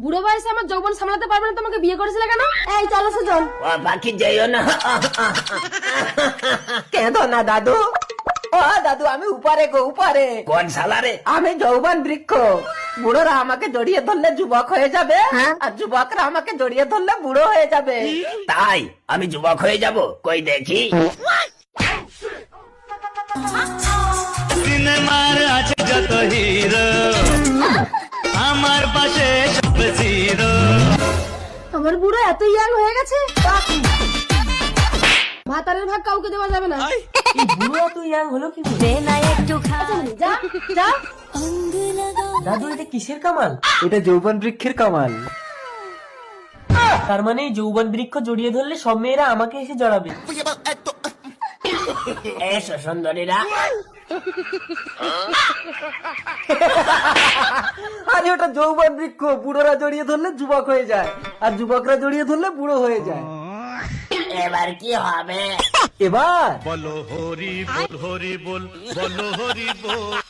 বুড়ো বয়সে আমার যৌবন সামলাতে পারবে না, তোমাকে বিয়ে করেছিলে কেন? এই চলো সুজন। ও বাকি যাইও না। কেঁদো না দাদু। ও দাদু, আমি উপরে গো, উপরে। কোন শালারে? আমি যৌবন বৃক্ষ। বুড়োরা আমাকে জড়িয়ে ধরলে যুবক হয়ে যাবে, আর যুবকরা আমাকে জড়িয়ে ধরলে বুড়ো হয়ে যাবে। তাই আমি যুবক হয়ে যাব? কই দেখি। সিনেমার আছে যত হিরো, আমার পাশে সব জিরো। আমার বুড়ো এত ইয়াং হয়ে গেছে, ভাতারের ভাগ কাউকে দেওয়া যাবে না। বুড়ো এত ইয়াং হলো কি করে? যা যা। দাদু, এটা কিসের কামাল? এটা যৌবন বৃক্ষের কামাল। তার মানে যৌবন বৃক্ষ জড়িয়ে ধরলে সব মেয়েরা আমাকে এসে জড়াবে। এসো সুন্দরীরা। আরে ওটা যৌবন বৃক্ষ, বুড়োরা জড়িয়ে ধরলে যুবক হয়ে যায়, আর যুবকরা জড়িয়ে ধরলে বুড়ো হয়ে যায়। এবার কি হবে? এবার বলো হরি বল, হরি বল, বলো হরি বল।